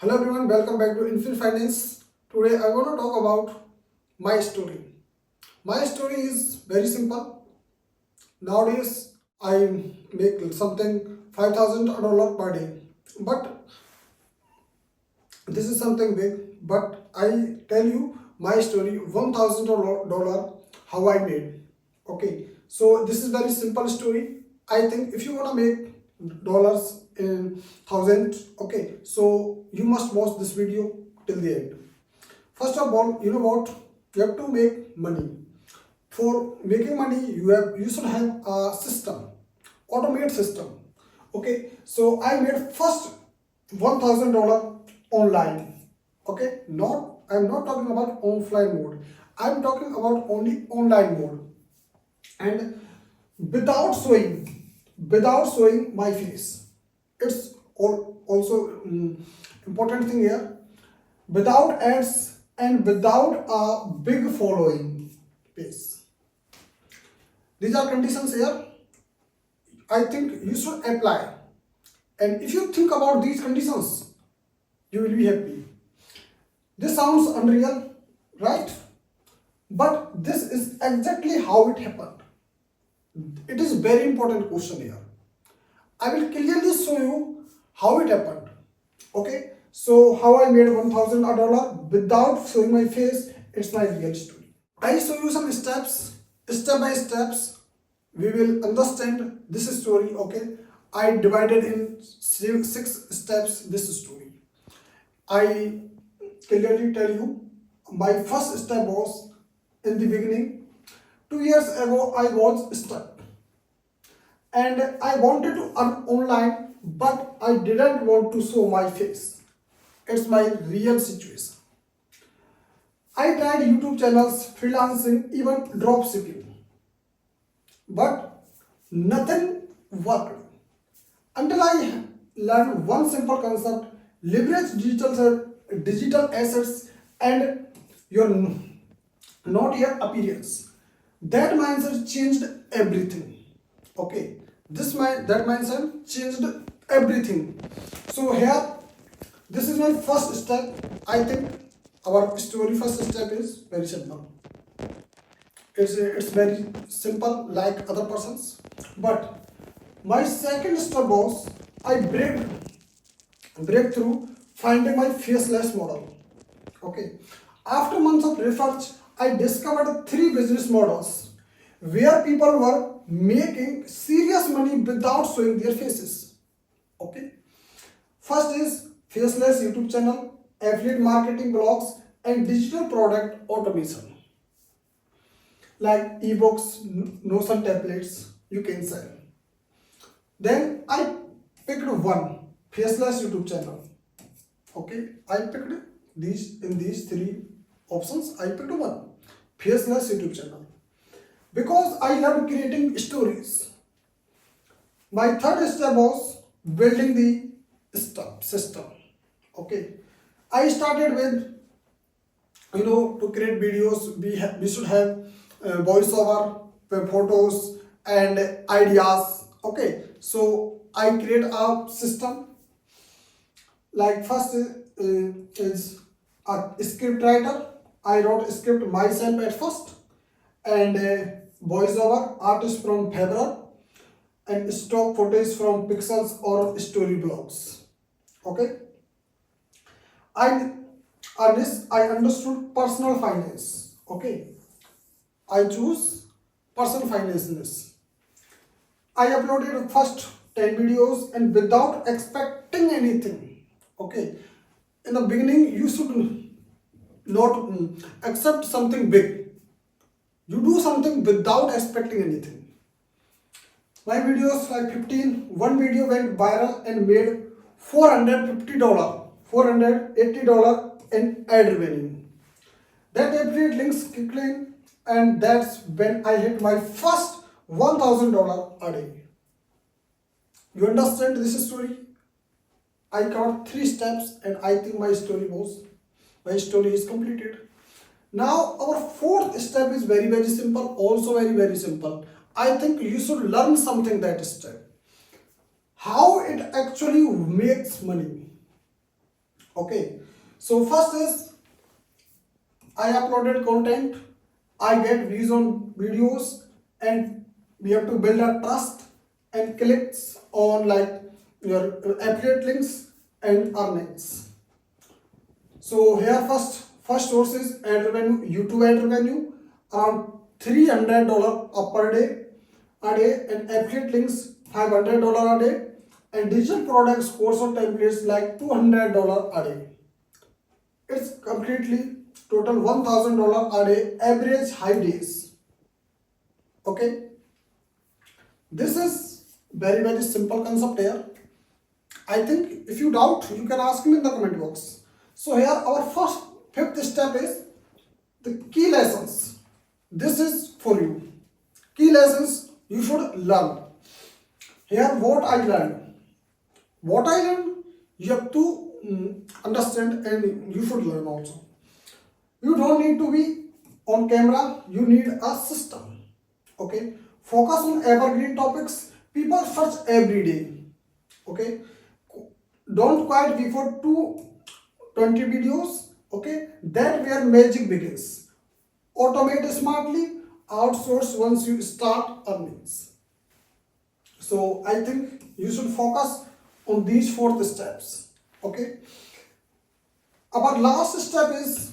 Hello everyone, welcome back to Infinite Finance. Today I want to talk about my story. My story is very simple. Nowadays I make something $5,000 per day, but this is something big. But I tell you my story $1,000 how I made. Okay, so this is very simple story. I think if you want to make dollars in thousand, okay, so you must watch this video till the end. First of all, you know what? You have to make money. For making money, you should have a system, automate system. Okay, so I made first $1,000 online. Okay, I'm not talking about offline mode. I'm talking about only online mode, and without showing my face. It's also important thing here, without ads and without a big following base. These are conditions here. I think you should apply, and if you think about these conditions, you will be happy. This sounds unreal, right? But this is exactly how it happened. It is very important question here. I will clearly show you how it happened. Okay, so how I made $1,000 without showing my face. It's my real story. I show you some steps, step by steps. We will understand this story. Okay, I divided in six steps this story. I clearly tell you my first step was in the beginning. 2 years ago, I was stuck and I wanted to earn online, but I didn't want to show my face. It's my real situation. I tried YouTube channels, freelancing, even dropshipping, but nothing worked until I learned one simple concept: leverage digital assets and your not your appearance. That mindset changed everything. Okay, that mindset changed everything. So here, this is my first step. I think our story first step is very simple. It's very simple like other persons, but my second step was I break through finding my faceless model. Okay, after months of research, I discovered three business models where people were making serious money without showing their faces. Okay, first is faceless YouTube channel, affiliate marketing blogs, and digital product automation like ebooks, Notion templates you can sell. Then I picked one faceless YouTube channel. Okay, I picked these three options. I picked one faceless YouTube channel because I love creating stories. My third step was building the system. Okay, I started with, to create videos we should have voiceover, photos and ideas. Okay, so I create a system. Like first is a script writer. I wrote a script myself at first, and voiceover artist from February, and stock footage from pixels or story blogs. Okay, I I understood personal finance. Okay, I choose personal finance. I uploaded first 10 videos and without expecting anything. Okay, in the beginning you should not accept something big. You do something without expecting anything. My videos like 15, one video went viral and made $450, $480 in ad revenue. That affiliate links kicked in, and that's when I hit my first $1,000 a day. You understand this story? I covered three steps, and I think my story is completed. Now our fourth step is very simple, also very simple. I think you should learn something that step. How it actually makes money. Okay, so first is I uploaded content, I get views on videos, and we have to build a trust and clicks on like your affiliate links and earnings. So here first source is ad revenue, YouTube ad revenue around $300 per day, and affiliate links $500 a day, and digital products course or templates like $200 a day. It's completely total $1,000 a day average high days. Okay, this is very simple concept here. I think if you doubt, you can ask me in the comment box. So here our first fifth step is the key lessons. This is for you. Key lessons you should learn. Here what I learned. What I learned, you have to understand, and you should learn also. You don't need to be on camera, you need a system. Okay, focus on evergreen topics people search every day. Okay, don't quit before 220 videos. Okay, that where magic begins. Automate smartly, outsource once you start earnings. So I think you should focus on these four steps. Okay, our last step is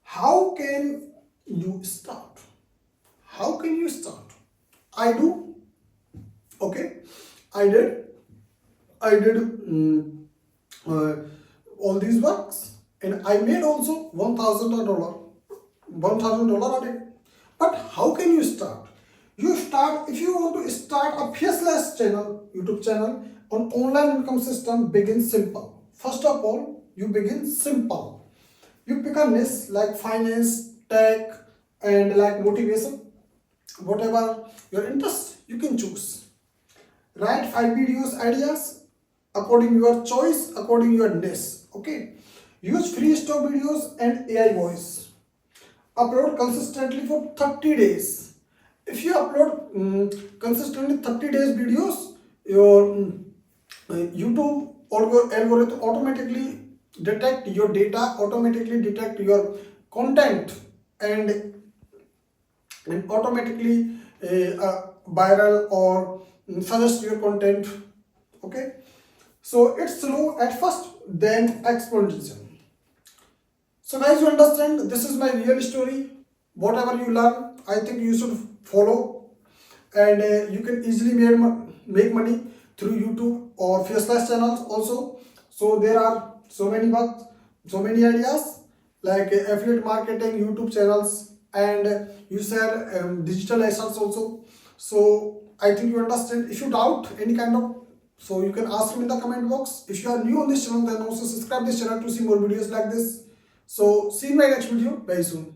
how can you start? How can you start? I do. Okay, I did. I did uh, all these works, and I made also $1,000 a day. But how can you start? You start if you want to start a FACELESS channel, YouTube channel on online income system. Begin simple. First of all, you begin simple. You pick a niche like finance, tech, and like motivation. Whatever your interest, you can choose. Write 5 videos ideas according your choice, according your niche. Okay. Use free stock videos and AI voice. Upload consistently for 30 days. If you upload consistently 30 days videos, your YouTube or your algorithm automatically detect your data, automatically detect your content, and automatically viral or suggest your content. Okay, so it's slow at first, then exponential. So guys, you understand, this is my real story. Whatever you learn, I think you should follow, and you can easily make money through YouTube or FACELESS channels also. So there are so many bugs, so many ideas like affiliate marketing, YouTube channels, and you share digital assets also. So I think you understand. If you doubt any kind of, so you can ask me in the comment box. If you are new on this channel, then also subscribe this channel to see more videos like this. So see you in my next video very soon.